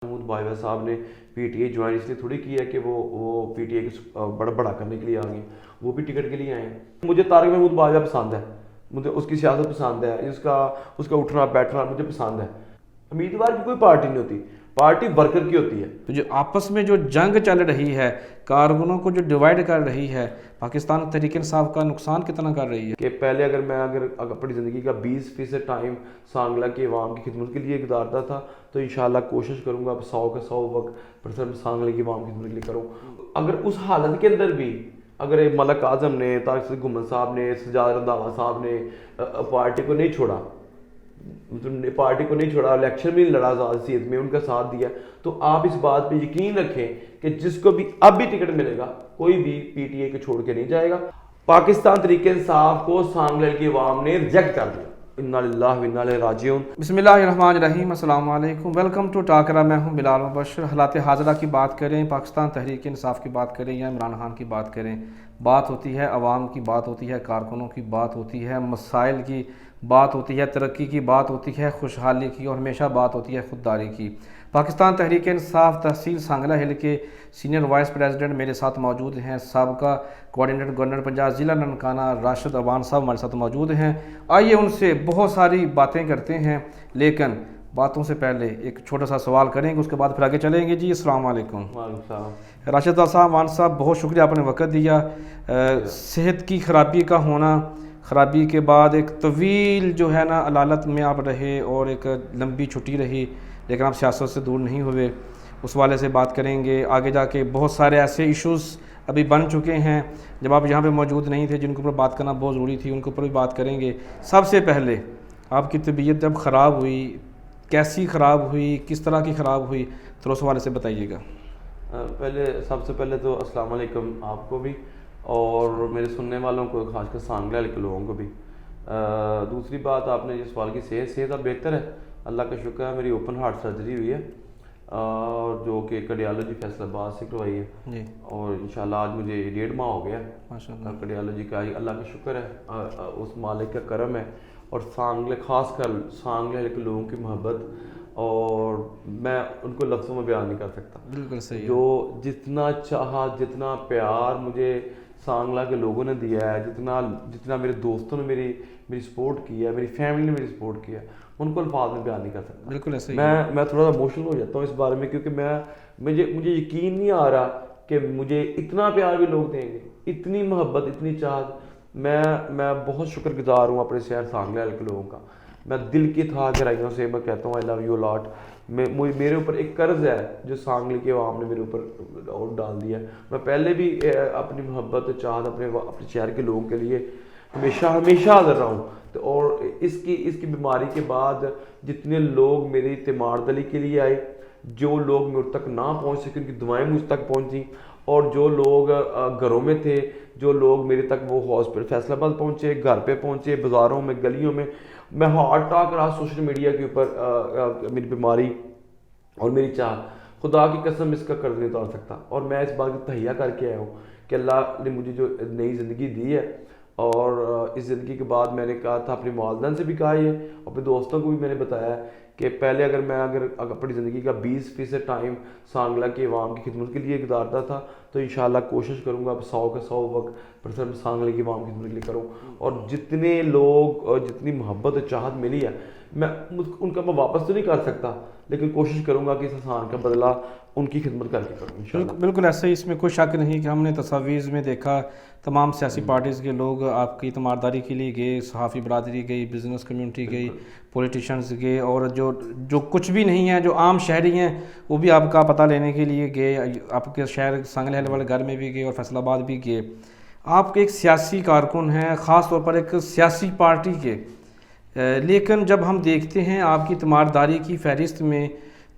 محمود باجوہ صاحب نے P T A join اس لیے تھوڑی کی ہے کہ وہ پی ٹی اے کو بڑا کرنے کے لیے آ گئے، وہ بھی ٹکٹ کے لیے آئے ہیں۔ مجھے طارق محمود باجوہ پسند ہے، مجھے اس کی سیاست پسند ہے، اس کا اٹھنا بیٹھنا مجھے پسند ہے۔ امیدوار کی کوئی پارٹی نہیں ہوتی، پارٹی ورکر کی ہوتی ہے۔ تو جو آپس میں جو جنگ چل رہی ہے، کارکنوں کو جو ڈیوائیڈ کر رہی ہے، پاکستان تحریک انصاف کا نقصان کتنا کر رہی ہے؟ کہ پہلے اگر میں اپنی زندگی کا 20% ٹائم سانگلہ کے عوام کی خدمت کے لیے گزارتا تھا تو انشاءاللہ کوشش کروں گا اب 100 کا 100 وقت سانگلہ کی عوام کی خدمت کے لیے کروں۔ اگر اس حالت کے اندر بھی اگر ملک اعظم نے، طارق سعید گھمن صاحب نے، سجاد رنداوا صاحب نے پارٹی کو نہیں چھوڑا، الیکشن بھی لڑا حیثیت میں ان کا ساتھ دیا، تو آپ اس بات پہ یقین رکھیں کہ جس کو بھی اب بھی ٹکٹ ملے گا کوئی بھی پی ٹی اے کو چھوڑ کے نہیں جائے گا۔ پاکستان تحریک انصاف کو سانگلہ کی عوام نے ریجیکٹ کر دیا۔ انا للہ و انا الیہ راجعون۔ بسم اللہ الرحمن الرحیم، السلام علیکم، ویلکم ٹو ٹاکرا۔ میں ہوں بلال مبشر۔ حالات حاضرہ کی بات کریں، پاکستان تحریک انصاف کی بات کریں یا عمران خان کی بات کریں، بات ہوتی ہے عوام کی، بات ہوتی ہے کارکنوں کی، بات ہوتی ہے مسائل کی، بات ہوتی ہے ترقی کی، بات ہوتی ہے خوشحالی کی، اور ہمیشہ بات ہوتی ہے خودداری کی۔ پاکستان تحریک انصاف تحصیل سانگلہ ہل کے سینئر وائس پریزیڈنٹ میرے ساتھ موجود ہیں، سابقہ کوآرڈینیٹر گورنر پنجاب ضلع ننکانہ راشد اوان صاحب ہمارے ساتھ موجود ہیں۔ آئیے ان سے بہت ساری باتیں کرتے ہیں، لیکن باتوں سے پہلے ایک چھوٹا سا سوال کریں گے، اس کے بعد پھر آگے چلیں گے۔ جی السلام علیکم۔ وعلیکم السلام۔ راشد صاحب، وان صاحب، بہت شکریہ آپ نے وقت دیا۔ صحت کی خرابی کا ہونا، خرابی کے بعد ایک طویل جو ہے نا علالت میں آپ رہے اور ایک لمبی چھٹی رہی، لیکن آپ سیاست سے دور نہیں ہوئے، اس والے سے بات کریں گے۔ آگے جا کے بہت سارے ایسے ایشوز ابھی بن چکے ہیں جب آپ یہاں پہ موجود نہیں تھے، جن کے اوپر بات کرنا بہت ضروری تھی، ان کے اوپر بھی بات کریں گے۔ سب سے پہلے آپ کی طبیعت جب خراب ہوئی، کیسی خراب ہوئی، کس طرح کی خراب ہوئی، تو اس والے سے بتائیے گا۔ سب سے پہلے تو السلام علیکم آپ کو بھی اور میرے سننے والوں کو، خاص کر سانگلہ کے لوگوں کو بھی۔ دوسری بات، آپ نے یہ سوال کی صحت اب بہتر ہے، اللہ کا شکر ہے۔ میری اوپن ہارٹ سرجری ہوئی ہے اور جو کہ کارڈیالوجی فیصل آباد سے کروائی ہے جی، اور انشاءاللہ آج مجھے 1.5 ماہ ہو گیا ماشاءاللہ۔ کارڈیالوجی کا، اللہ کا شکر ہے، اس مالک کا کرم ہے، اور سانگلہ، خاص کر سانگلہ کے لوگوں کی محبت، اور میں ان کو لفظوں میں بیان نہیں کر سکتا۔ بالکل صحیح۔ جو جتنا چاہا، جتنا پیار مجھے سانگلہ کے لوگوں نے دیا ہے، جتنا میرے دوستوں نے میری سپورٹ کی ہے، میری فیملی نے میری سپورٹ کیا ہے، ان کو الفاظ میں بیان نہیں کر سکتا۔ بالکل ایسے ہی۔ میں تھوڑا سا ایموشنل ہو جاتا ہوں اس بارے میں، کیونکہ مجھے یقین نہیں آ رہا کہ مجھے اتنا پیار بھی لوگ دیں گے، اتنی محبت، اتنی چاہت۔ میں بہت شکر گزار ہوں اپنے شہر سانگلہ کے لوگوں کا۔ میں دل کی تھا گہرائیوں سے میں کہتا ہوں آئی لو یو لاٹ۔ میرے اوپر ایک قرض ہے جو سانگلہ کے عوام نے میرے اوپر اور ڈال دیا ہے۔ میں پہلے بھی اپنی محبت چاہت اپنے شہر کے لوگوں کے لیے ہمیشہ حاضر رہا ہوں، اور اس کی بیماری کے بعد جتنے لوگ میری تیماردلی کے لیے آئے، جو لوگ مجھ تک نہ پہنچ سکے، ان کی دعائیں مجھ تک پہنچیں، اور جو لوگ گھروں میں تھے، جو لوگ میرے تک وہ ہاسپٹل فیصل آباد پہنچے، گھر پہ پہنچے، بازاروں میں، گلیوں میں، میں ہارٹ ٹاک رہا سوشل میڈیا کے اوپر، میری بیماری اور میری چاہت، خدا کی قسم اس کا قرض نہیں اتار سکتا۔ اور میں اس بات کی تہیہ کر کے آیا ہوں کہ اللہ نے مجھے جو نئی زندگی دی ہے، اور اس زندگی کے بعد میں نے کہا تھا، اپنی والدین سے بھی کہا ہے، اپنے دوستوں کو بھی میں نے بتایا ہے کہ پہلے اگر میں اپنی زندگی کا 20% ٹائم سانگلہ کے عوام کی خدمت کے لیے گزارتا تھا تو انشاءاللہ کوشش کروں گا اب 100 کا 100 وقت سانگلہ کی عوام کی خدمت کے لیے کروں۔ اور جتنے لوگ اور جتنی محبت و چاہت ملی ہے، میں ان کا میں واپس تو نہیں کر سکتا، لیکن کوشش کروں گا کہ اس احسان کا بدلہ ان کی خدمت کر کے کروں انشاءاللہ۔ بالکل ایسا ہی، اس میں کوئی شک نہیں کہ ہم نے تصاویر میں دیکھا تمام سیاسی پارٹیز کے لوگ آپ کی تیمارداری کے لیے گئے، صحافی برادری گئی، بزنس کمیونٹی گئی، پولیٹیشنز گئے، اور جو کچھ بھی نہیں ہیں، جو عام شہری ہیں، وہ بھی آپ کا پتہ لینے کے لیے گئے، آپ کے شہر سانگلہ والے گھر میں بھی گئے اور فیصل آباد بھی گئے۔ آپ ایک سیاسی کارکن ہیں، خاص طور پر ایک سیاسی پارٹی کے، لیکن جب ہم دیکھتے ہیں آپ کی تیمارداری کی فہرست میں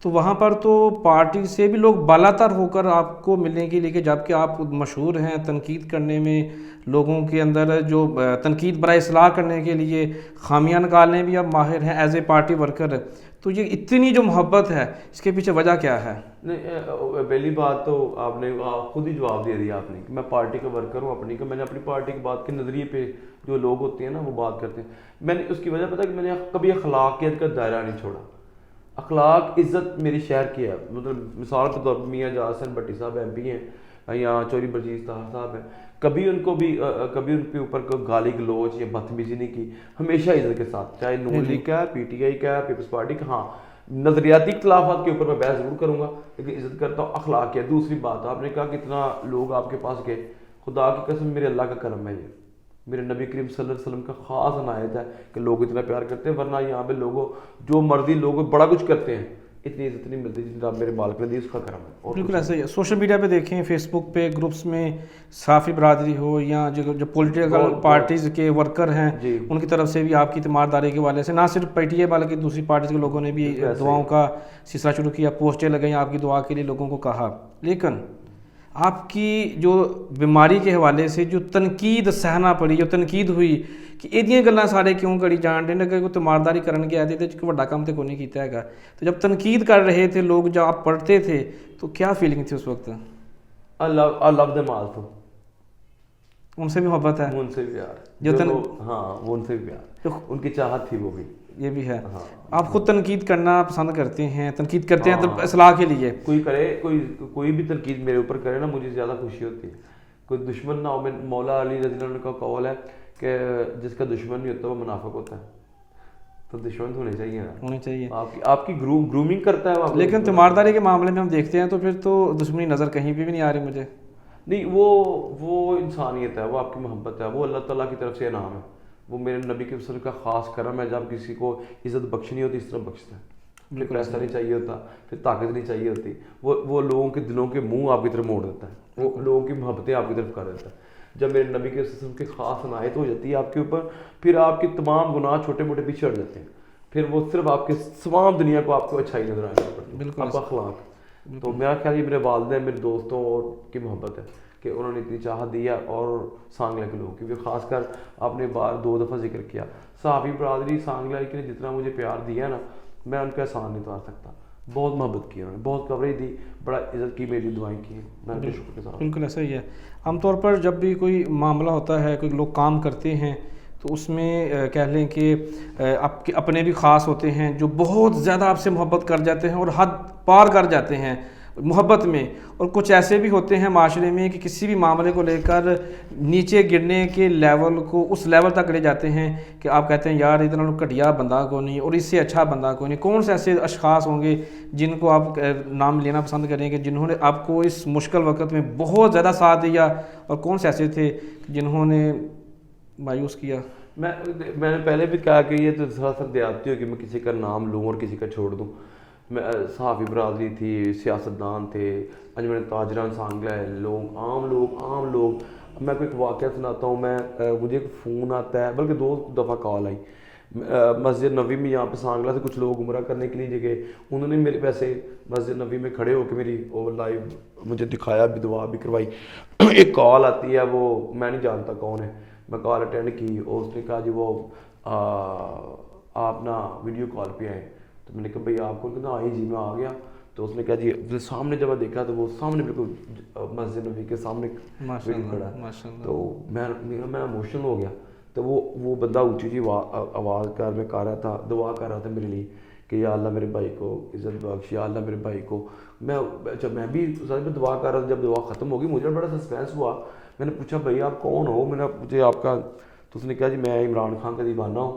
تو وہاں پر تو پارٹی سے بھی لوگ بالاتر ہو کر آپ کو ملنے کے لیے، جبکہ آپ مشہور ہیں تنقید کرنے میں، لوگوں کے اندر جو تنقید برائے اصلاح کرنے کے لیے خامیاں نکالنے بھی آپ ماہر ہیں ایز اے پارٹی ورکر۔ تو یہ اتنی جو محبت ہے، اس کے پیچھے وجہ کیا ہے؟ نہیں، پہلی بات تو آپ نے خود ہی جواب دے دیا آپ نے کہ میں پارٹی کا ورکر ہوں اپنی، کہ میں نے اپنی پارٹی کی بات کے نظریے پہ جو لوگ ہوتے ہیں نا وہ بات کرتے ہیں۔ میں نے اس کی وجہ پتہ کہ میں نے کبھی اخلاقیات کا دائرہ نہیں چھوڑا۔ اخلاق عزت میری شہر کی ہے. مطلب مثال کے طور پر میاں جاز حسین بھٹی صاحب ایم پی ہیں یا چوری برجیز طاہر صاحب ہیں, کبھی ان کے اوپر کوئی گالی گلوچ یا بدتمیزی نہیں کی, ہمیشہ عزت کے ساتھ, چاہے نون لیگ کا ہے, پی ٹی آئی کا ہے, پیپلز پارٹی کا. ہاں نظریاتی اختلافات کے اوپر میں بحث ضرور کروں گا, لیکن عزت کرتا ہوں اخلاق ہے. دوسری بات, آپ نے کہا کتنا لوگ آپ کے پاس گئے, خدا کی قسم میرے اللہ کا کرم ہے, یہ میرے نبی کریم صلی اللہ علیہ وسلم کا خاص عنایت ہے کہ لوگ اتنا پیار کرتے ہیں, ورنہ یہاں پہ لوگوں جو مرضی لوگ بڑا کچھ کرتے ہیں, اتنی عزت نہیں ملتی جتنا آپ میرے بالک نے دی, اس کا کرم ہے. بالکل ایسا ہی ہے. سوشل میڈیا پہ دیکھیں, فیس بک پہ گروپس میں صحافی برادری ہو یا جو پولیٹیکل پارٹیز کے ورکر ہیں, ان کی طرف سے بھی آپ کی تیمارداری کے حوالے سے نہ صرف پی ٹی اے بلکہ دوسری پارٹیز کے لوگوں نے بھی دعاؤں کا سلسلہ شروع کیا, پوسٹیں لگائیں, آپ کی دعا کے لیے لوگوں کو کہا. لیکن آپ کی جو بیماری کے حوالے سے جو تنقید سہنا پڑی, جو تنقید ہوئی کہ یہ گلاں سارے کیوں کری جان رہے ہیں کہ کوئی تیمارداری کرن کے آتے تھے کہ بڑا کام تو کوئی نہیں کیتا ہے. تو جب تنقید کر رہے تھے لوگ, جب آپ پڑھتے تھے تو کیا فیلنگ تھی اس وقت؟ اللہ دے مال تو ان سے بھی محبت ہے, ان سے بھی پیار, ہاں وہ ان سے بھی پیار, ان کی چاہت تھی وہ بھی. یہ بھی ہے. آپ خود تنقید کرنا پسند کرتے ہیں, تنقید کرتے ہیں تو اصلاح کے لیے. کوئی کرے, کوئی بھی تنقید میرے اوپر کرے نا, مجھے زیادہ خوشی ہوتی ہے. کوئی دشمن نہ ہو. مولا علی رضی اللہ عنہ کا قول ہے کہ جس کا دشمن نہیں ہوتا وہ منافق ہوتا ہے. تو دشمن ہونے چاہیے نا, ہونے چاہیے. آپ کی گرومنگ کرتا ہے وہ. لیکن تیمارداری کے معاملے میں ہم دیکھتے ہیں تو پھر تو دشمنی نظر کہیں بھی نہیں آ رہی مجھے. نہیں, وہ انسانیت ہے, وہ آپ کی محبت ہے, وہ اللہ تعالیٰ کی طرف سے انعام ہے, وہ میرے نبی کے وسلم کا خاص کرم ہے. جب کسی کو عزت بخشنی ہوتی اس طرح بخشتا ہے. پھر پیسہ نہیں چاہیے ہوتا, پھر طاقت نہیں چاہیے ہوتی, وہ لوگوں کے دلوں کے منہ آپ کی طرف موڑ دیتا ہے, وہ لوگوں کی محبتیں آپ کی طرف کر دیتا ہے. جب میرے نبی کے وسلم کی خاص عنایت ہو جاتی ہے آپ کے اوپر, پھر آپ کے تمام گناہ چھوٹے موٹے پیچھے ہٹ جاتے ہیں. پھر وہ صرف آپ کے تمام دنیا کو آپ کو اچھائی نظر آنے پڑتی ہے. بالکل آپ کا اخلاق. تو میرا خیال یہ میرے والدین, میرے دوستوں اور کی محبت ہے کہ انہوں نے اتنی چاہت دی ہے, اور سانگلہ کے لوگ, کیونکہ خاص کر آپ نے 2 دفعہ ذکر کیا, صحافی برادری سانگلہ کی نے جتنا مجھے پیار دیا نا, میں ان کا احسان نہیں اتار سکتا. بہت محبت کی انہوں نے, بہت کوریج دی, بڑا عزت کی, میری دعائیں کی ہیں, میں ان کے شکر کے ساتھ. بالکل ایسا ہی ہے. عام طور پر جب بھی کوئی معاملہ ہوتا ہے, کوئی لوگ کام کرتے ہیں, تو اس میں کہہ لیں کہ آپ کے اپنے بھی خاص ہوتے ہیں جو بہت زیادہ آپ سے محبت کر جاتے ہیں اور حد پار کر جاتے ہیں محبت میں, اور کچھ ایسے بھی ہوتے ہیں معاشرے میں کہ کسی بھی معاملے کو لے کر نیچے گرنے کے لیول کو اس لیول تک لے جاتے ہیں کہ آپ کہتے ہیں یار اتنا گھٹیا بندہ کو نہیں اور اس سے اچھا بندہ کو نہیں. کون سے ایسے اشخاص ہوں گے جن کو آپ نام لینا پسند کریں گے جنہوں نے آپ کو اس مشکل وقت میں بہت زیادہ ساتھ دیا, اور کون سے ایسے تھے جنہوں نے مایوس کیا؟ میں نے پہلے بھی کہا کہ یہ تو سراسر دیہاتی ہو کہ میں کسی کا نام لوں اور کسی کا چھوڑ دوں. میں صحافی برادری تھی, سیاستدان تھے, انجمن تاجران سانگلہ ہے, عام لوگ. میں کوئی ایک واقعہ سناتا ہوں. مجھے ایک فون آتا ہے, بلکہ 2 دفعہ کال آئی. مسجد نبوی میں یہاں پہ سانگلہ سے کچھ لوگ عمرہ کرنے کے لیے گئے, انہوں نے میرے پیسے مسجد نبوی میں کھڑے ہو کے میری لائیو مجھے دکھایا بھی, دعا بھی کروائی. ایک کال آتی ہے, وہ میں نہیں جانتا کون ہے, میں کال اٹینڈ کی, اور اس نے کہا جی وہ آپ نا ویڈیو کال پہ آئے. تو میں نے کہا بھائی آپ کو کہنا آئی جی, میں آ گیا. تو اس نے کہا جی سامنے جب میں دیکھا تو وہ سامنے بالکل مسجد نبوی کے سامنے ویڈیو کھڑا ہے. تو میں ایموشنل ہو گیا. تو وہ بندہ اونچی آواز میں کر رہا تھا, دعا کر رہا تھا میرے لیے کہ یا اللہ میرے بھائی کو عزت بخش, یا اللہ میرے بھائی کو. میں بھی دعا کر رہا تھا. جب دعا ختم ہوگی مجھے بڑا سسپینس ہوا. میں نے پوچھا بھائی آپ کون ہو, مجھے آپ کا. تو اس نے کہا جی میں عمران خان کا دیوانہ ہوں,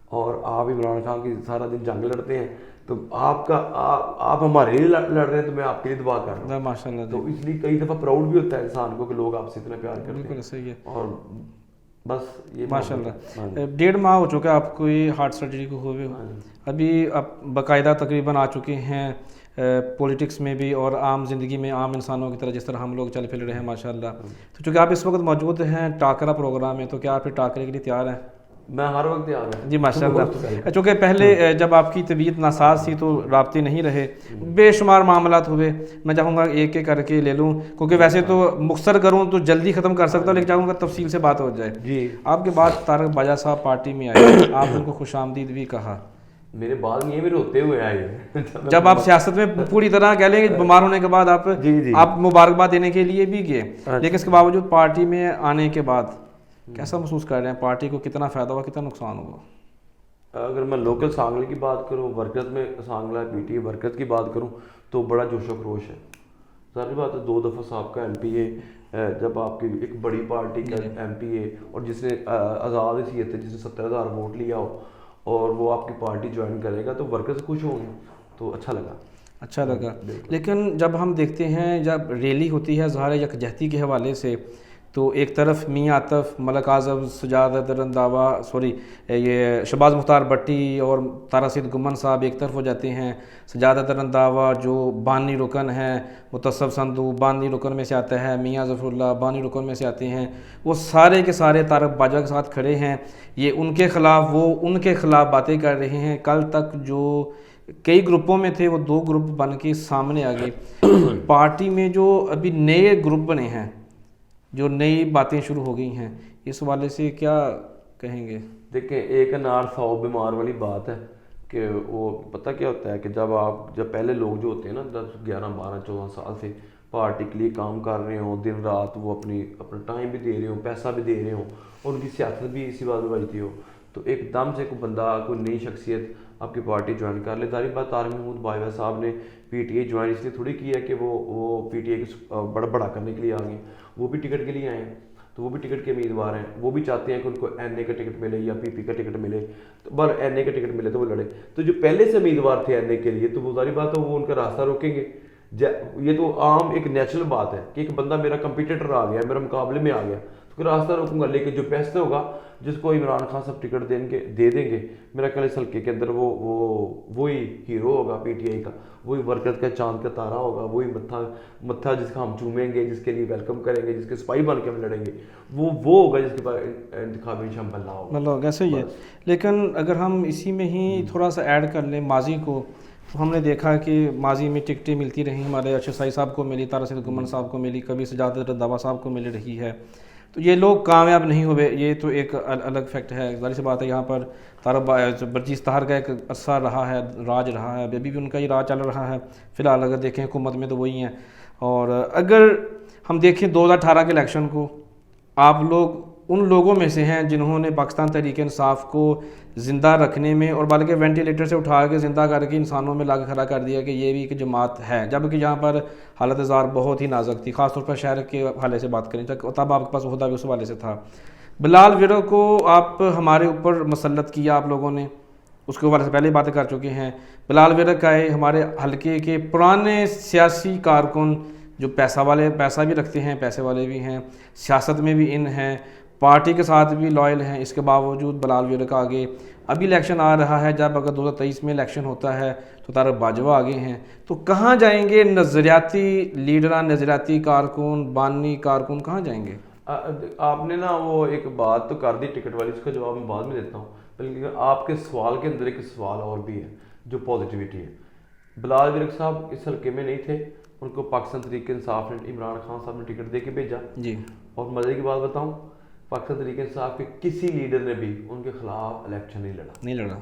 اور آپ عمران خان کی سارا دن جنگ لڑتے ہیں, تو آپ ہمارے لیے لڑ رہے ہیں, تو میں آپ کے لیے دعا کر رہا ہوں. ماشاء اللہ. تو اس لیے کئی دفعہ پراؤڈ بھی ہوتا ہے انسان کو کہ لوگ آپ سے اتنا پیار کرتے ہیں. بالکل صحیح ہے. اور بس یہ ماشاء اللہ. 1.5 ماہ ہو چکا آپ کو یہ ہارٹ سرجری کو ہوئے, ابھی آپ باقاعدہ تقریباً آ چکے ہیں پولیٹکس میں بھی اور عام زندگی میں عام انسانوں کی طرح جس طرح ہم لوگ چل پھر رہے ہیں ماشاء اللہ. تو چونکہ آپ اس وقت موجود ہیں ٹاکرا پروگرام میں, تو کیا آپ پھر ٹاکرے کے لیے تیار ہیں؟ میں ہر وقت تیار ہوں جی ماشاء اللہ. چونکہ پہلے جب آپ کی طبیعت ناساز تھی تو رابطے نہیں رہے, بے شمار معاملات ہوئے. میں چاہوں گا ایک ایک کر کے لے لوں, کیونکہ ویسے تو مختصر کروں تو جلدی ختم کر سکتا ہوں, لیکن چاہوں گا تفصیل سے بات ہو جائے. جی. آپ کے بعد طارق باجوہ صاحب پارٹی میں آئے, آپ ان کو خوش آمدید بھی کہا. میرے بعد نہیں ہے, میرے ہوتے ہوئے آئے. جب آپ سیاست میں پوری طرح کہہ لیں کہ بیمار ہونے کے بعد آپ مبارکباد دینے کے لیے بھی گئے, لیکن اس کے باوجود پارٹی میں آنے کے بعد کیسا محسوس کر رہے ہیں؟ پارٹی کو کتنا فائدہ ہوا, کتنا نقصان ہوا؟ اگر میں لوکل سانگلے کی بات کروں، ورکرز میں Sangla P T A workers کی بات کروں تو بڑا جوش و خروش ہے. ظاہر بات ہے 2 دفعہ صاحب کا ایم پی اے، جب آپ کی ایک بڑی پارٹی کا ایم پی اے اور جس نے آزاد حیثیت ہے، جس نے 70,000 ووٹ لیا ہو اور وہ آپ کی پارٹی جوائن کرے گا تو ورکرز خوش ہوں گے. تو اچھا لگا. لیکن جب ہم دیکھتے ہیں جب ریلی ہوتی ہے ظاہر یکجہتی کے حوالے سے، تو ایک طرف میاں عاطف، ملک اعظم، سجادہ رنداوا، یہ شہباز مختار بٹی اور طارق سعید گمن صاحب ایک طرف ہو جاتے ہیں. سجادہ رنداوا جو بانی رکن ہیں، متصف سندھو بانی رکن میں سے آتا ہے، میاں ظفر اللہ بانی رکن میں سے آتے ہیں، وہ سارے کے سارے طارق باجوہ کے ساتھ کھڑے ہیں. یہ ان کے خلاف، وہ ان کے خلاف باتیں کر رہے ہیں. کل تک جو کئی گروپوں میں تھے وہ 2 گروپ بن کے سامنے آ گئے. پارٹی میں جو ابھی نئے گروپ بنے ہیں، جو نئی باتیں شروع ہو گئی ہیں، اس حوالے سے کیا کہیں گے؟ دیکھیں، ایک انار 100 بیمار والی بات ہے کہ وہ پتہ کیا ہوتا ہے کہ جب پہلے لوگ جو ہوتے ہیں نا 10 11 12 14 سال سے پارٹی کے لیے کام کر رہے ہوں، دن رات وہ اپنا ٹائم بھی دے رہے ہوں، پیسہ بھی دے رہے ہوں اور ان کی سیاست بھی اسی بات میں بجتی ہو، تو ایک دم سے کوئی بندہ، کوئی نئی شخصیت آپ کی پارٹی جوائن کر لے. ظاہر بات طارق محمود باجوہ صاحب نے پی ٹی اے جوائن اس لیے تھوڑی کی ہے کہ وہ پی ٹی اے کو بڑا کرنے کے لیے آ گئے. وہ بھی ٹکٹ کے لیے آئے ہیں، تو وہ بھی ٹکٹ کے امیدوار ہیں. وہ بھی چاہتے ہیں کہ ان کو این اے کا ٹکٹ ملے یا پی پی کا ٹکٹ ملے، تو بر این اے کا ٹکٹ ملے تو وہ لڑے. تو جو پہلے سے امیدوار تھے این اے کے لیے، تو وہ ظاہر بات ہے وہ ان کا راستہ روکیں گے. یہ تو عام ایک نیچرل بات ہے کہ ایک بندہ میرا کمپیٹیٹر آ گیا، میرا مقابلے میں آ گیا تو راستہ روکوں گا. لیکن جو بیسٹ ہوگا، جس کو عمران خان صاحب ٹکٹ دے دیں گے، میرا خیال اس حلقے کے اندر وہی ہیرو ہوگا پی ٹی آئی کا، وہی ورکر کا چاند کا تارا ہوگا، وہی متھا جس کا ہم چومیں گے، جس کے لیے ویلکم کریں گے، جس کے سپاہی بن کے ہم لڑیں گے، وہ ہوگا جس کے پاس انتخابی شم بلّہ ہوگا. مطلب ایسے ہی ہے. لیکن اگر ہم اسی میں ہی تھوڑا سا ایڈ کر لیں ماضی کو، تو ہم نے دیکھا کہ ماضی میں ٹکٹیں ملتی رہیں. ہمارے ارشد سائی صاحب کو ملی، طارق سعید گمن صاحب کو ملی، کبھی سجادہ رنداوا صاحب کو مل رہی ہے. تو یہ لوگ کامیاب نہیں ہوئے، یہ تو ایک الگ فیکٹ ہے. ظاہر سی بات ہے یہاں پر برجیس طاہر کا ایک عرصہ رہا ہے، راج رہا ہے، ابھی بھی ان کا یہ راج چل رہا ہے. فی الحال اگر دیکھیں حکومت میں تو وہی ہیں. اور اگر ہم دیکھیں 2018 کے الیکشن کو، آپ لوگ ان لوگوں میں سے ہیں جنہوں نے پاکستان تحریک انصاف کو زندہ رکھنے میں، اور بلکہ وینٹیلیٹر سے اٹھا کے زندہ کر کے انسانوں میں لا کے کھڑا کر دیا کہ یہ بھی ایک جماعت ہے، جبکہ یہاں پر حالت زار بہت ہی نازک تھی. خاص طور پر شہر کے حوالے سے بات کریں تب آپ کے پاس عہدہ بھی اس حوالے سے تھا. بلال ویرو کو آپ ہمارے اوپر مسلط کیا آپ لوگوں نے، اس کے حوالے سے پہلے باتیں کر چکے ہیں. بلال ویرو کا ہے ہمارے حلقے کے پرانے سیاسی کارکن جو پیسہ بھی رکھتے ہیں، پیسے والے بھی ہیں، سیاست میں بھی ان ہیں، پارٹی کے ساتھ بھی لائل ہیں. اس کے باوجود بلال ویرو کا آگے ابھی الیکشن آ رہا ہے، جب اگر 2023 میں الیکشن ہوتا ہے تو طارق باجوہ آگے ہیں. تو کہاں جائیں گے نظریاتی لیڈران، نظریاتی کارکن، بانی کارکن، کہاں جائیں گے؟ آپ نے نا وہ ایک بات تو کر دی ٹکٹ والی، اس کا جواب میں بعد میں دیتا ہوں. بلکہ آپ کے سوال کے اندر ایک سوال اور بھی ہے جو پازیٹیوٹی ہے. بلال ویرو صاحب اس حلقے میں نہیں تھے، ان کو پاکستان تحریک انصاف نے، عمران خان صاحب نے ٹکٹ دے کے بھیجا. جی. اور مزے کی بات بتاؤں، پاکستان تحریک انصاف کے کسی لیڈر نے بھی ان کے خلاف الیکشن نہیں لڑا.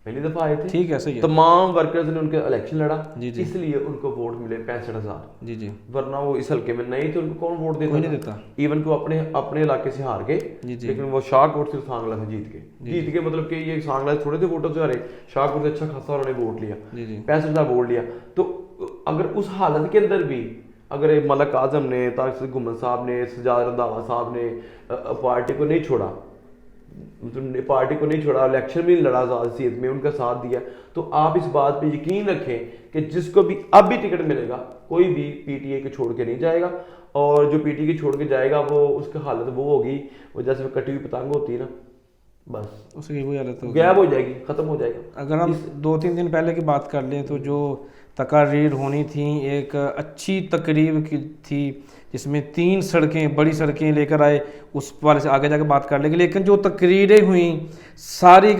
پہلی دفعہ آئے تھے، ٹھیک ہے، صحیح ہے. تمام ورکرز نے ان کے الیکشن لڑا، اس لیے ان کو ووٹ ملے 65,000. جی. ورنہ وہ اس حلقے میں نہیں تھے، ان کو کون ووٹ دیتا؟ کوئی نہیں دیتا. ایون کو اپنے علاقے سے ہار گئے، لیکن وہ شاہ کوٹ سے سانگلہ سے جیت گئے. مطلب کہ یہ سانگلہ سے تھوڑے سے ووٹر سے ہارے، شاہ کوٹ سے اچھا خاصا انہوں نے ووٹ لیا، 65,000 ووٹ لیا. تو اگر اس حالت کے اندر بھی اگر ملک اعظم نے، طارق سعید گمن صاحب نے، سجادہ رنداوا صاحب نے پارٹی کو نہیں چھوڑا، الیکشن بھی لڑا، حیثیت میں ان کا ساتھ دیا، تو آپ اس بات پہ یقین رکھیں کہ جس کو بھی اب بھی ٹکٹ ملے گا کوئی بھی پی ٹی اے کو چھوڑ کے نہیں جائے گا. اور جو پی ٹی اے کو چھوڑ کے جائے گا وہ اس کی حالت وہ ہوگی، وہ جیسے کٹی ہوئی پتنگ ہوتی ہے نا، بس اس کی وہی حالت غائب ہو جائے گی، ختم ہو جائے گا. اگر ہم 2-3 دن پہلے کی بات کر لیں تو جو تقاریر ہونی تھیں، ایک اچھی تقریب تھی جس میں 3 سڑکیں، بڑی سڑکیں لے کر آئے، اس والے سے آگے جا کے بات کر لیں گے. لیکن جو تقریریں ہوئیں ساری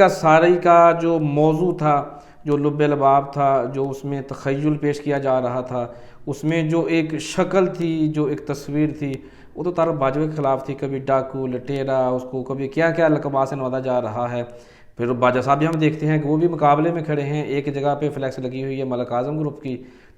کا جو موضوع تھا، جو لب لباب تھا، جو اس میں تخیل پیش کیا جا رہا تھا، اس میں جو ایک شکل تھی، جو ایک تصویر تھی، وہ تو طارق باجوہ کے خلاف تھی. کبھی ڈاکو، لٹیرا، اس کو کبھی کیا کیا لقبات سے نوازا جا رہا ہے. پھر باجوہ صاحب بھی ہم دیکھتے ہیں کہ وہ بھی مقابلے میں کھڑے ہیں، ایک جگہ پہ فلیکس لگی ہوئی ہے ملک اعظم گروپ کی،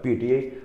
PTI,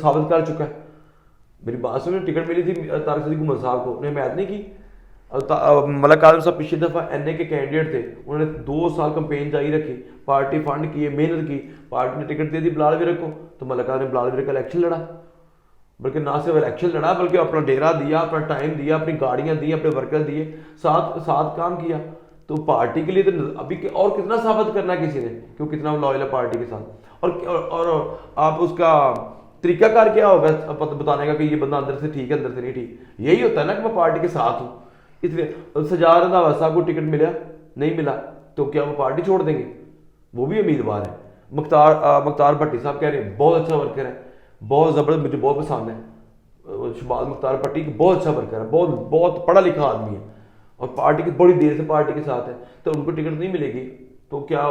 ثابت کر چکا ہے. میری بات سنیں, ٹکٹ ملی تھی طارق صدیق احمد صاحب کو, انہیں حمایت نہیں کی. ملک اعظم صاحب پچھلی دفعہ این اے کے کینڈیڈیٹ تھے, انہوں نے 2 سال کمپین جاری رکھی, پارٹی فنڈ کیے, محنت کی, پارٹی نے ٹکٹ دے دی بلال ویرک کو, تو ملک اعظم نے بلال ویرک کا الیکشن لڑا. بلکہ نہ صرف الیکشن لڑا بلکہ اپنا ڈیرا دیا, اپنا ٹائم دیا, اپنی گاڑیاں دی, اپنے ورکر دیے, ساتھ کام کیا. تو پارٹی کے لیے تو ابھی اور کتنا ثابت کرنا ہے کسی نے کہ وہ کتنا لائل ہے پارٹی کے ساتھ. اور آپ اس کا طریقہ کار کیا ہوگا بتانے کا کہ یہ بندہ اندر سے ٹھیک ہے اندر سے نہیں ٹھیک. یہی ہوتا ہے نا کہ میں پارٹی کے ساتھ ہوں. اس لیے سجاد رضا صاحب کو ٹکٹ ملا نہیں ملا تو کیا وہ پارٹی چھوڑ دیں گے؟ وہ بھی امیدوار ہے. مختار بھٹی صاحب کہہ رہے ہیں بہت اچھا ورکر ہے, بہت زبردست, مجھے بہت پسند ہے. شہباز مختار بھٹی بہت اچھا ورکر ہے, بہت پڑھا لکھا آدمی ہے اور پارٹی کی بڑی دیر سے پارٹی کے ساتھ ہے. تو ان کو ٹکٹ نہیں ملے گی تو کیا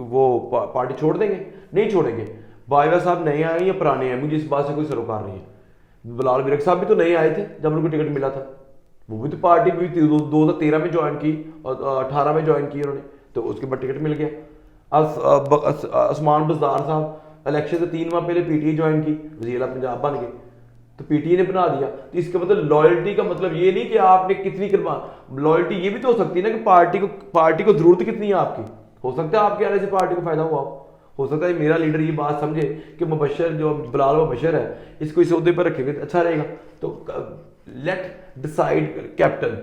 وہ پارٹی چھوڑ دیں گے؟ نہیں چھوڑیں گے. باجوہ صاحب نئے آئے یا پرانے ہیں, مجھے اس بات سے کوئی سروکار نہیں ہے. بلال ویرک صاحب بھی تو نئے آئے تھے جب ان کو ٹکٹ ملا تھا, وہ بھی تو پارٹی بھی 2013 میں جوائن کی اور 18 میں جوائن کی انہوں نے, تو اس کے بعد ٹکٹ مل گیا. عثمان بزدار صاحب الیکشن سے 3 ماہ پہلے پی ٹی اے جوائن کی, وزیر اعلیٰ پنجاب بن گئے, تو پی ٹی اے نے بنا دیا. تو اس کا مطلب لائلٹی کا مطلب یہ نہیں کہ آپ نے کتنی لائلٹی یہ بھی تو ہو سکتی ہے نا کہ پارٹی کو ضرورت کتنی ہے آپ کی. ہو سکتا ہے آپ کے آنے سے پارٹی کو فائدہ ہوا ہو سکتا ہے میرا لیڈر یہ بات سمجھے کہ مبشر جو بلال مبشر ہے اس کو اس عہدے پر رکھیں گے اچھا رہے گا. تو لیٹ ڈیسائیڈ کیپٹن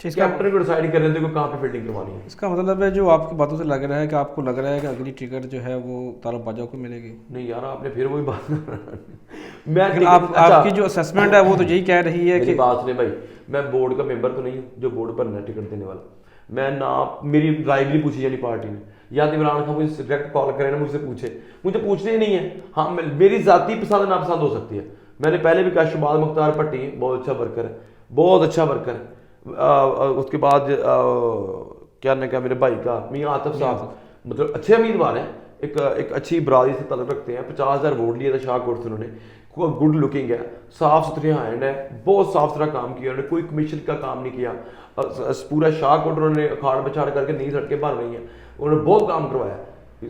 کو ڈیسائیڈ کرنے دے کو کہاں پہ فیلڈنگ کروانی ہے. اس کا مطلب ہے جو آپ کی باتوں سے لگ رہا ہے کہ آپ کو لگ رہا ہے کہ اگلی ٹکٹ جو ہے وہ طارق باجوہ کو ملے گی. نہیں یار, آپ نے پھر وہی بات آپ کی جو اسیسمنٹ ہے وہ تو یہی کہہ رہی ہے کہ بات سنیں بھائی, میں بورڈ کا ممبر تو نہیں ہوں جو بورڈ پر ٹکٹ دینے والا. میں نہ میری رائے بھی پوچھی جانی پارٹی نے, یا تو عمران خان مجھے ڈائریکٹ کال کرے نا, مجھ سے پوچھے, مجھے پوچھنے ہی نہیں ہے. ہاں میری ذاتی پسند ناپسند ہو سکتی ہے. میں نے پہلے بھی کہا شہباز مختار بھٹی بہت اچھا ورکر ہے, بہت اچھا ورکر ہے. اس کے بعد کیا نے کہا میرے بھائی کا میاں عاطف صاحب, مطلب اچھے امیدوار ہیں, ایک اچھی برادری سے تعلق رکھتے ہیں. 50,000 ووٹ لیے تھا شاہ کوٹ سے, انہوں نے گڈ لکنگ ہے, صاف ستھرے ہینڈ ہے, بہت صاف ستھرا کام کیا انہوں نے, کوئی کمیشن کا کام نہیں کیا. پورا شاہ کوٹ انہوں نے اکھاڑ بچھاڑ کر کے نئی سڑکیں بن رہی ہیں, انہوں نے بہت کام کروایا.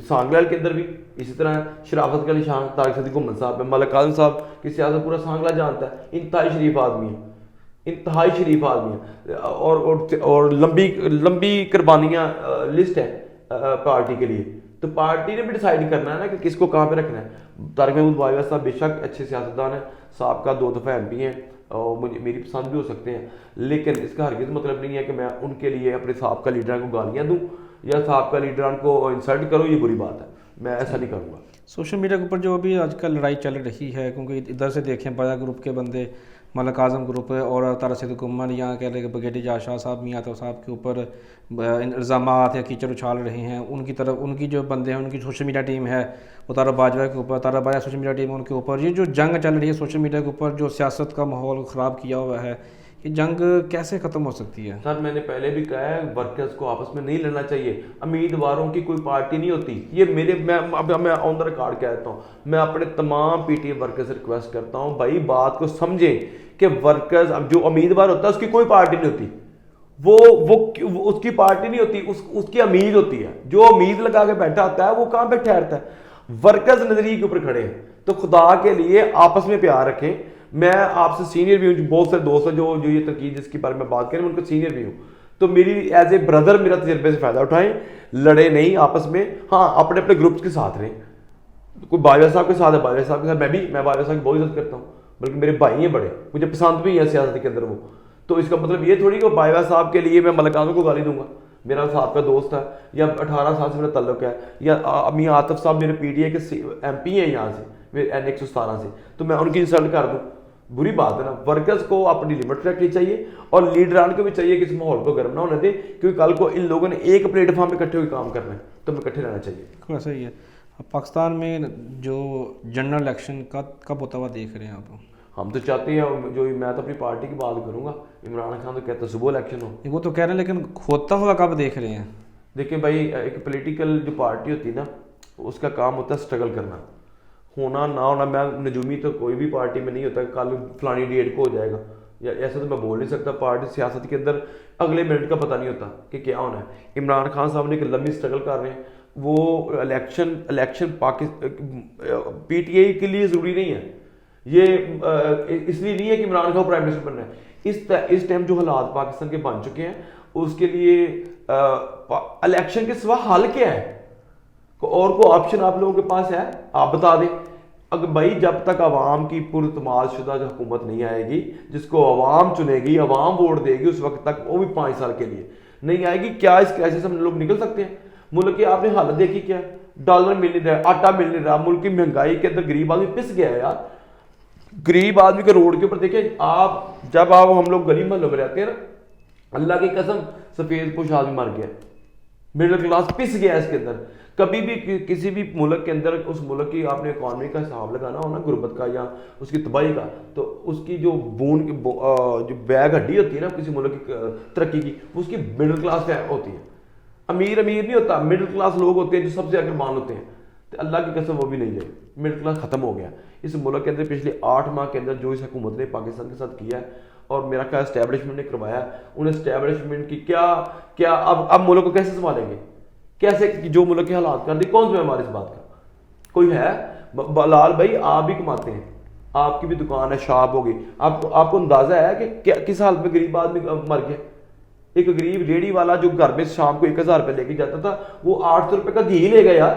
سانگلال کے اندر بھی اسی طرح شرافت کا نشان طارق صدیق احمد صاحب ہے. ملک اعظم صاحب کی سیاست پورا سانگلہ جانتا ہے, انتہائی شریف آدمی ہے, انتہائی شریف آدمی ہے, اور لمبی قربانیاں لسٹ ہے پارٹی کے لیے. تو پارٹی نے بھی ڈیسائیڈ کرنا ہے نا کہ کس کو کہاں پہ رکھنا ہے. طارق محمود باجوہ صاحب بے شک اچھے سیاستدان ہیں, صاحب کا 2 دفعہ ایم پی ہیں, اور مجھے میری پسند بھی ہو سکتے ہیں, لیکن اس کا ہرگز مطلب نہیں ہے کہ میں ان کے لیے اپنے صاحب کا لیڈران کو گالیاں دوں یا صاحب کا لیڈران کو انسلٹ کروں. یہ بری بات ہے, میں ایسا نہیں کروں گا. سوشل میڈیا کے اوپر جو ابھی آج کل لڑائی چل رہی ہے, کیونکہ ادھر سے دیکھیں باجوہ گروپ کے بندے ملک اعظم گروپ اور طارق صدیق احمد یہاں کہہ رہے کہ بگیٹی جا شاہ صاحب میاں عاطف صاحب کے اوپر الزامات یا کیچڑ اچھال رہے ہیں. ان کی طرف ان کی جو بندے ہیں, ان کی سوشل میڈیا ٹیم ہے وہ طارق باجوہ کے اوپر, Tariq Bajwa social media team ان کے اوپر. یہ جو جنگ چل رہی ہے سوشل میڈیا کے اوپر, جو سیاست کا ماحول خراب کیا ہوا ہے, یہ جنگ کیسے ختم ہو سکتی ہے؟ سر میں نے پہلے بھی کہا ہے ورکرز کو آپس میں نہیں لڑنا چاہیے. امیدواروں کی کوئی پارٹی نہیں ہوتی. یہ میں آن دا ریکارڈ کہتا ہوں, میں اپنے تمام پی ٹی اے ورکر سے ریکویسٹ کرتا ہوں بھائی بات کو سمجھیں کہ ورکرز, اب جو امیدوار ہوتا ہے اس کی کوئی پارٹی نہیں ہوتی, وہ اس کی پارٹی نہیں ہوتی, اس کی امید ہوتی ہے. جو امید لگا کے بیٹھا ہوتا ہے وہ کہاں پہ ٹھہرتا ہے. ورکرز نظریے کے اوپر کھڑے ہیں, تو خدا کے لیے آپس میں پیار رکھیں. میں آپ سے سینئر بھی ہوں, بہت سارے دوست ہیں جو یہ تنقید جس کے بارے میں بات کریں ان کو سینئر بھی ہوں, تو میری ایز اے بردر میرا تجربے سے فائدہ اٹھائیں, لڑے نہیں آپس میں. ہاں اپنے اپنے گروپس کے ساتھ رہیں. کوئی باجوہ صاحب کے ساتھ ہے, باجوہ صاحب کے ساتھ میں باجوہ صاحب کی بہت عزت کرتا ہوں, بلکہ میرے بھائی ہیں بڑے, مجھے پسند بھی ہیں سیاست کے اندر وہ. تو اس کا مطلب یہ تھوڑی کہ باجوہ صاحب کے لیے میں ملک اعظم کو گالی دوں گا. میرا صاحب کا دوست ہے, یا 18 سال سے میرا تعلق ہے, یا میاں عاطف صاحب میرے پی ٹی اے کے ایم پی ہیں یہاں سے این 117 سے, تو میں ان کی انسلٹ کر دوں؟ بری بات ہے نا. ورکرز کو اپنی لمٹ رکھنی چاہیے, اور لیڈران کو بھی چاہیے کہ اس ماحول کو گرم نہ ہونے دیں, کیونکہ کل کو ان لوگوں نے ایک پلیٹ فارم میں اکٹھے ہوئے کام کرنا ہے, تو ہمیں اکٹھے رہنا چاہیے. بالکل صحیح ہے. اب پاکستان میں جو جنرل الیکشن کب ہوتا ہوا دیکھ رہے ہیں آپ؟ ہم تو چاہتے ہیں, جو میں تو اپنی پارٹی کی بات کروں گا, عمران خان تو کہتا ہے صبح الیکشن ہو. وہ تو کہہ رہے ہیں, لیکن ہوتا ہوا کب دیکھ رہے ہیں؟ دیکھیں بھائی, ایک پولیٹیکل جو پارٹی ہوتی ہے نا, اس کا کام ہوتا ہے اسٹرگل کرنا. ہونا نہ ہونا, میں نجومی تو کوئی بھی پارٹی میں نہیں ہوتا کل فلانی ڈیٹ کو ہو جائے گا, یا ایسا تو میں بول نہیں سکتا. پارٹی سیاست کے اندر اگلے منٹ کا پتہ نہیں ہوتا کہ کیا ہونا ہے. عمران خان صاحب نے ایک لمبی اسٹرگل کر رہے ہیں, وہ الیکشن پی ٹی آئی کے لیے ضروری نہیں ہے. یہ اس لیے نہیں ہے کہ عمران خان پرائم منسٹر بننا ہے. اس ٹائم جو حالات پاکستان کے بن چکے ہیں اس کے لیے الیکشن کے سوا حل کیا ہے؟ اور کوئی آپشن آپ لوگوں کے پاس ہے؟ آپ بتا دیں. اگر بھائی جب تک عوام کی پراعتماد شدہ جو حکومت نہیں آئے گی, جس کو عوام چنے گی, عوام ووٹ دے گی, اس وقت تک وہ بھی 5 سال کے لیے نہیں آئے گی, کیا اس کرائسس سے ہم لوگ نکل سکتے ہیں؟ ملک کی آپ نے حالت دیکھی کیا؟ ڈالر مل نہیں رہا, آٹا مل نہیں رہا, ملک کی مہنگائی کے اندر غریب آدمی پس گیا ہے یار. غریب آدمی کے روڈ کے اوپر دیکھیں آپ, جب آپ ہم لوگ گلی محلوں میں رہتے ہیں نا, اللہ کی قسم سفید پوش آدمی مر گیا, مڈل کلاس پس گیا اس کے اندر. کبھی بھی کسی بھی ملک کے اندر اس ملک کی آپ نے اکانومی کا حساب لگانا ہو نا, غربت کا یا اس کی تباہی کا, تو اس کی جو بون جو بیگ ہڈی ہوتی ہے نا کسی ملک کی ترقی کی, اس کی مڈل کلاس ہوتی ہے. امیر نہیں ہوتا, مڈل کلاس لوگ ہوتے ہیں جو سب سے اگرمان ہوتے ہیں. تو اللہ کی قسم وہ بھی نہیں رہے, مڈل کلاس ختم ہو گیا اس ملک کے اندر. پچھلے 8 ماہ کے اندر جو اس حکومت نے پاکستان کے ساتھ کیا ہے, اور میرا خیال اسٹیبلشمنٹ نے کروایا, ان اسٹیبلشمنٹ کی کیا اب ملک کو کیسے سنبھالیں گے؟ کیسے جو ملک کے حالات کر دی, کون ذمہ دار اس بات کا؟ کوئی ہے؟ لال بھائی آپ بھی کماتے ہیں, آپ کی بھی دکان ہے, شاپ ہوگی, آپ کو اندازہ ہے کہ کس حالت میں غریب آدمی مر گیا. ایک غریب ریڑھی والا جو گھر میں شام کو 1000 روپے لے کے جاتا تھا, وہ 800 روپے کا گھی لے گا یار.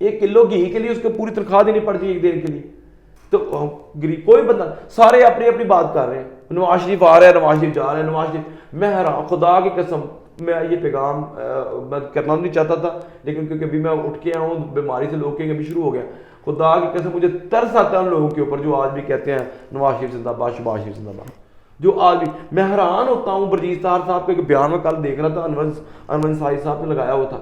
1 کلو گھی کے لیے اس کو پوری تنخواہ دینی پڑتی ہے ایک دن کے لیے. تو غریب کوئی بندہ, سارے اپنی اپنی بات کر رہے ہیں. نواز شریف آ رہے ہیں, نواز شریف جا رہے ہیں, نواز شریف. میں حیران, خدا کی قسم میں یہ پیغام میں کرنا نہیں چاہتا تھا, لیکن کیونکہ ابھی میں اٹھ کے آیا ہوں بیماری سے, لوگ کہیں ابھی شروع ہو گیا. خدا کی قسم مجھے ترس آتا ہے ان لوگوں کے اوپر جو آج بھی کہتے ہیں نواز شریف زندہ باد, شہباز شریف زندہ باد. جو آج بھی میں حیران ہوتا ہوں. برجیت طاہر صاحب کا ایک بیان میں کل دیکھ رہا تھا, انور سائی صاحب نے لگایا ہوا تھا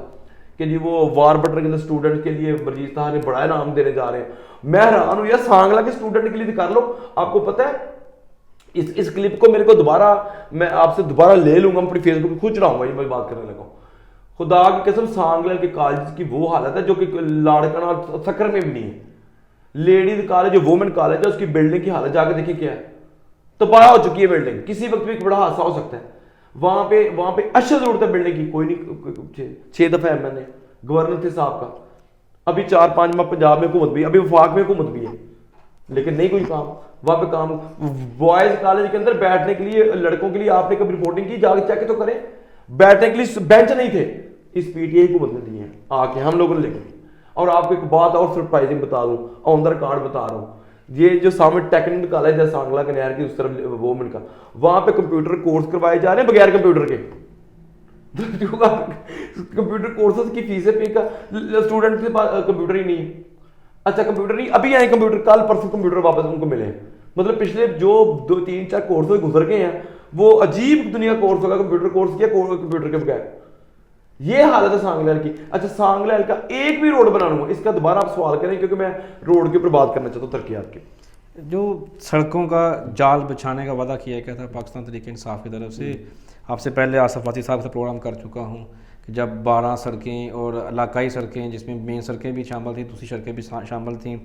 کہ جی وہ وار بٹر کے اندر اسٹوڈنٹ کے لیے برجیت طاہر نے بڑا انعام دینے جا رہے ہیں. میں حیران ہوں یار, سانگلا کے اسٹوڈنٹ کے لیے کر لو. آپ کو پتہ ہے اس کلپ کو میرے کو دوبارہ میں آپ سے دوبارہ لے لوں گا, اپنی فیس بک پہ کھینچ رہا ہوں یہ میں بات کرنے لگا ہوں. خدا کی قسم سانگلا کے کالج کی وہ حالت ہے جو کہ لاڑکانہ اور سکر میں بھی نہیں ہے. لیڈیز کالج جو وومن کالج ہے, اس کی بلڈنگ کی حالت جا کے دیکھیں کیا ہے. تباہ ہو چکی ہے بلڈنگ, کسی وقت بھی ایک بڑا حادثہ ہو سکتا ہے. وہاں پہ اشد ضرورت ہے بلڈنگ کی, کوئی نہیں. 6 دفعہ میں نے گورنر تھے صاحب کا, ابھی 4-5 ماہ پنجاب میں حکومت بھی, ابھی وفاق میں حکومت بھی ہے, لیکن نہیں کوئی کام. وہاں پہ کام بوائز کالج کے اندر بیٹھنے کے لیے لڑکوں کے لیے آپ نے کبھی رپورٹنگ کی, جا کے چیک تو کریں, بیٹھنے کے لیے بینچ نہیں تھے. اس پی ٹی آئی حکومت نے دیے ہیں آ کے, ہم لوگوں نے لے کے. اور آپ کو ایک بات اور سرپرائزنگ بتا دوں, آن دا ریکارڈ بتا رہا ہوں, یہ جو سامنے ٹیکنیکل کالج ہے سانگلا کے نہر کی اس طرف وومن کا, وہاں پہ کمپیوٹر کورس کروائے جا رہے ہیں بغیر کمپیوٹر کے. کمپیوٹر کورسز کی فیسیں پے کا, اسٹوڈنٹ کے پاس کمپیوٹر ہی نہیں ہے. اچھا کمپیوٹر نہیں, ابھی آئے کمپیوٹر, کل پرسوں کمپیوٹر واپس ان کو ملے ہیں. مطلب پچھلے جو 2-3-4 کورسز گزر گئے ہیں وہ عجیب دنیا کورس ہوگا, کمپیوٹر کورس کیا کمپیوٹر کے بغیر. یہ حالت ہے سانگلا کی. اچھا سانگلا کا ایک بھی روڈ بنا لوں گا, اس کا دوبارہ آپ سوال کریں کیونکہ میں روڈ کے اوپر بات کرنا چاہتا ہوں ترقیات کے. جو سڑکوں کا جال بچھانے کا وعدہ کیا گیا تھا پاکستان تحریک انصاف کی طرف سے, آپ سے پہلے آصف واسی صاحب سے پروگرام کر چکا ہوں کہ جب 12 سڑکیں اور علاقائی سڑکیں جس میں مین سڑکیں بھی شامل تھیں, دوسری سڑکیں بھی شامل تھیں,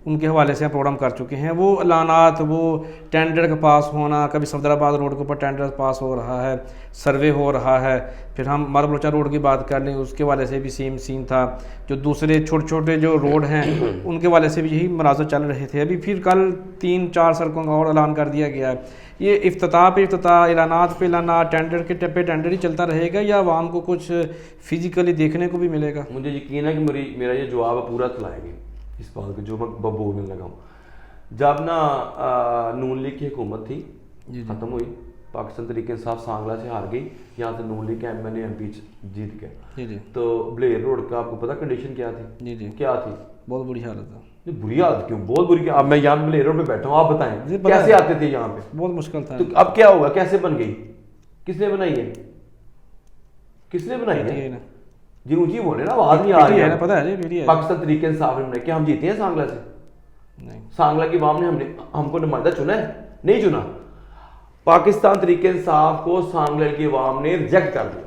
ان کے حوالے سے ہم پروگرام کر چکے ہیں. وہ اعلانات, وہ ٹینڈر کا پاس ہونا, کبھی صفدر آباد روڈ کے اوپر ٹینڈر پاس ہو رہا ہے, سروے ہو رہا ہے. پھر ہم مارا بلوچہ روڈ کی بات کر لیں, اس کے حوالے سے بھی سیم سین تھا. جو دوسرے چھوٹے چھوٹے جو روڈ ہیں ان کے حوالے سے بھی یہی مناظر چل رہے تھے. ابھی پھر کل 3-4 سڑکوں کا اور اعلان کر دیا گیا ہے. یہ افتتاح پہ افتتاح, اعلانات پہ اعلانات, ٹینڈر کے ٹپے ٹینڈر ہی چلتا رہے گا, یا عوام کو کچھ فزیکلی دیکھنے کو بھی ملے گا؟ مجھے یقین ہے کہ میرا یہ جواب ہے پورا چلائے گی اس بات کو جو میں بولنے لگا ہوں. جب نا نون لیگ کی حکومت تھی, ختم ہوئی, پاکستان تحریک انصاف سانگلا سے ہار گئی, یہاں سے نون لیگ کے M N A M P جیت گئے. تو بلیر روڈ کا آپ کو پتا کنڈیشن کیا تھی؟ کیا تھی؟ بہت بری حالت ہے. بری حالت کیوں؟ بہت بری. اب میں یہاں بلیر روڈ پہ بیٹھا ہوں, آپ بتائیں کیسے آتے تھے یہاں پہ؟ بہت مشکل تھا. تو اب کیا ہوا, کیسے بن گئی, کس نے بنائی ہے, کس نے بنائی ہے؟ جی اونچی بولے نا, آواز نہیں آ رہی ہے. پتہ ہے پاکستان تحریک انصاف نے کیا ہم جیتے ہیں سانگلا سے؟ سانگلا کی عوام نے ہم کو نمائندہ چنا ہے؟ نہیں چنا. پاکستان تحریک انصاف کو سانگلا کی عوام نے ریجیکٹ کر دیا.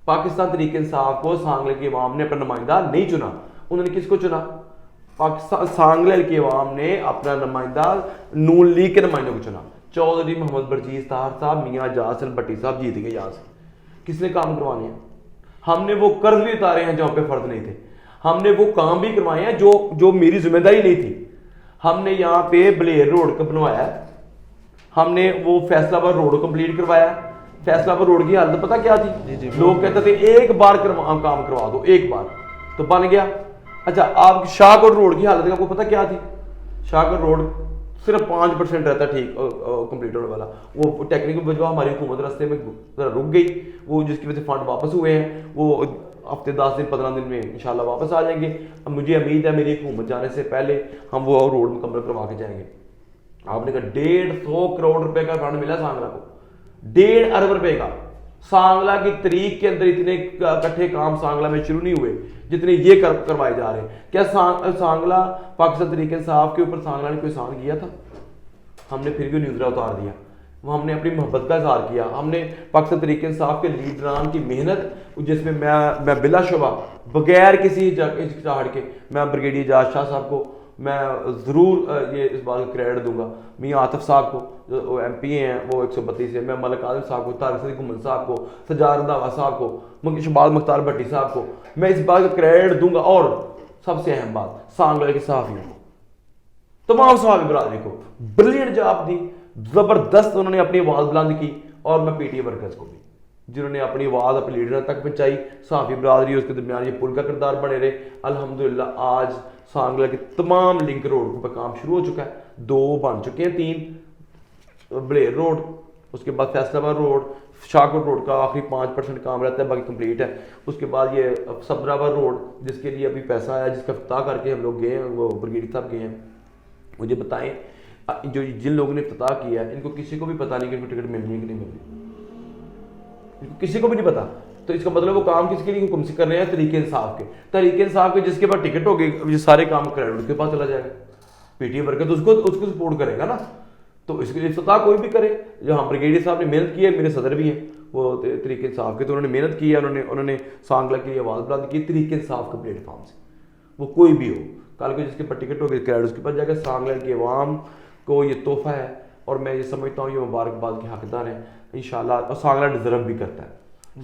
پاکستان تحریک انصاف کو سانگلا کی عوام نے اپنا نمائندہ نہیں چنا. انہوں نے کس کو چنا؟ پاکستان سانگلا کی عوام نے اپنا نمائندہ نون لیگ کے نمائندوں کو چنا. چودھری محمد برجیت طاہر صاحب, میاں اعجاز حسن بٹی صاحب جیت گئے یہاں سے. کس نے کام کروانے ہیں؟ ہم نے وہ قرض بھی اتارے ہیں جہاں پہ فرض نہیں تھے, ہم نے وہ کام بھی کروائے ہیں جو میری ذمہ داری نہیں تھی. ہم نے یہاں پہ بلیر روڈ کا بنوایا, ہم نے وہ فیصلہ آباد روڈ کمپلیٹ کروایا. فیصلہ آباد روڈ کی حالت پتہ کیا تھی؟ لوگ کہتے تھے ایک بار کام کروا دو, ایک بار تو بن گیا. اچھا آپ شاہ کوٹ روڈ کی حالت آپ کو پتہ کیا تھی؟ شاہ کوٹ روڈ صرف 5% رہتا ٹھیک کمپلیٹ ہونے والا. وہ ٹیکنیکل وجہ ہماری حکومت راستے میں رک گئی, وہ جس کی وجہ سے فنڈ واپس ہوئے ہیں, وہ ہفتے 10 دن 15 دن میں انشاءاللہ واپس آ جائیں گے. اب مجھے امید ہے میری حکومت جانے سے پہلے ہم وہ روڈ مکمل کروا کے جائیں گے. آپ نے کہا 150 کروڑ روپے کا فنڈ ملا سانگلا کو, 1.5 ارب روپے کا. سانگلا کی تاریخ کے اندر اتنے اکٹھے کام سانگلا میں شروع نہیں ہوئے جتنے یہ کروائے جا رہے ہیں. کیا سانگلا پاکستان تحریک انصاف کے اوپر سانگلا نے کوئی احسان کیا تھا؟ ہم نے پھر بھی نیوزرا اتار دیا. ہم نے اپنی محبت کا اظہار کیا. ہم نے پاکستان تحریک انصاف کے لیڈران کی محنت, جس میں میں بلا شبہ بغیر کسی ہچکچاہٹ کے میں بریگیڈیئر اعجاز شاہ صاحب کو میں ضرور یہ اس بات کا کریڈٹ دوں گا, میاں عاطف صاحب کو جو ایم پی ہیں وہ 132 سے, میں ملک عادل صاحب کو, طارق صدیق گھمن صاحب کو, سجاد رنداوا صاحب کو, شبال مختار بھٹی صاحب کو میں اس بات کا کریڈٹ دوں گا. اور سب سے اہم بات سانگلا کے صحافیوں کو, تمام صحافی برادری کو بریلینٹ جاب دی, زبردست انہوں نے اپنی آواز بلند کی. اور میں پی ٹی اے ورکرز کو بھی جنہوں نے اپنی آواز اپنے لیڈر تک پہنچائی, صحافی برادری اس کے درمیان یہ پل کا کردار بنے رہے. الحمدللہ آج سانگلا کے تمام لنک روڈ پہ کام شروع ہو چکا ہے, 2 بن چکے ہیں, 3 بلیر روڈ, اس کے بعد فیصلہ آباد روڈ, شاہ کوٹ روڈ کا آخری 5% کام رہتا ہے, باقی کمپلیٹ ہے. اس کے بعد یہ صدرآباد روڈ جس کے لیے ابھی پیسہ آیا, جس کا افتتاح کر کے ہم لوگ گئے ہیں, وہ بریگیڈیئر صاحب گئے ہیں. مجھے بتائیں جو جن لوگوں نے افتتاح کیا ہے ان کو کسی کو بھی پتہ نہیں کہ ان کو ٹکٹ ملنی ہے کہ نہیں ملنی, ان کو کسی کو بھی نہیں پتا. تو اس کا مطلب وہ کام کس کے لیے حکم سے کر رہے ہیں؟ تحریک انصاف کے. تحریک انصاف کے جس کے پاس ٹکٹ ہوگی یہ سارے کام کریڈٹ اس کے پاس چلا جائے گا. پی ٹی اے ورکر تو اس کو سپورٹ کرے گا نا. تو اس کے لیے افتتاح کوئی بھی کرے. جو ہم بریگیڈیئر صاحب نے محنت کی ہے, میرے صدر بھی ہیں وہ تحریک انصاف کے, تو انہوں نے محنت کی ہے, انہوں نے سانگلا کی آواز بلند کی تحریک انصاف کا پلیٹ فارم سے. وہ کوئی بھی ہو, کل کو جس کے پاس ٹکٹ ہوگی کریڈٹ اس کے پاس جائے گا. سانگلا کی عوام کو یہ تحفہ ہے اور میں یہ سمجھتا ہوں یہ مبارکباد کے حقدار ہیں انشاءاللہ. اور سانگلا ڈیزرو بھی کرتا ہے,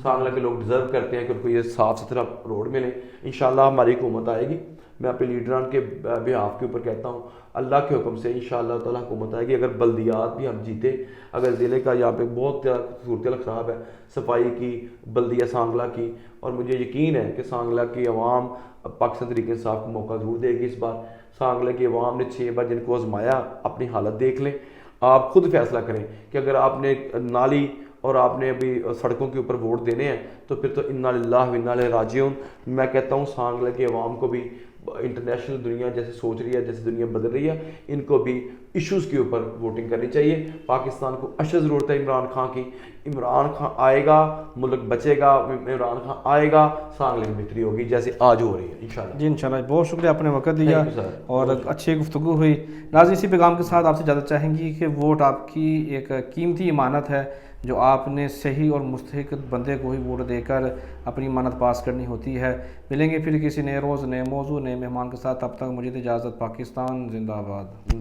سانگلا کے لوگ ڈیزرو کرتے ہیں کہ ان کو یہ صاف ستھرا روڈ ملے. انشاءاللہ ہماری حکومت آئے گی. میں اپنے لیڈران کے بہاف کے اوپر کہتا ہوں اللہ کے حکم سے انشاءاللہ تعالیٰ حکومت آئے گی. اگر بلدیات بھی ہم جیتے, اگر ضلع کا یہاں پہ بہت صورتحال خراب ہے صفائی کی, بلدیہ سانگلا کی, اور مجھے یقین ہے کہ سانگلا کی عوام پاکستان تحریک انصاف کو موقع ضرور دے گی اس بار. سانگلا کی عوام نے 6 بار جن کو آزمایا, اپنی حالت دیکھ لیں. آپ خود فیصلہ کریں کہ اگر آپ نے نالی اور آپ نے ابھی سڑکوں کے اوپر ووٹ دینے ہیں تو پھر تو انا للہ و انا الیہ راجعون. میں کہتا ہوں سانگلا کے عوام کو بھی انٹرنیشنل دنیا جیسے سوچ رہی ہے, جیسے دنیا بدل رہی ہے, ان کو بھی ایشوز کے اوپر ووٹنگ کرنی چاہیے. پاکستان کو اشد ضرورت ہے عمران خان کی. عمران خان آئے گا ملک بچے گا, عمران خان آئے گا سانگلے میں بہتری ہوگی جیسے آج ہو رہی ہے انشاءاللہ. جی انشاءاللہ, بہت شکریہ آپ نے وقت دیا اور اچھی گفتگو ہوئی. ناظرین اسی پیغام کے ساتھ آپ سے اجازت چاہیں گی کہ ووٹ آپ کی ایک قیمتی امانت ہے جو آپ نے صحیح اور مستحق بندے کو ہی ووٹ دے کر اپنی امانت پاس کرنی ہوتی ہے. ملیں گے پھر کسی نئے روز نئے موضوع نئے مہمان کے ساتھ, تب تک مجھے اجازت. پاکستان زندہ باد.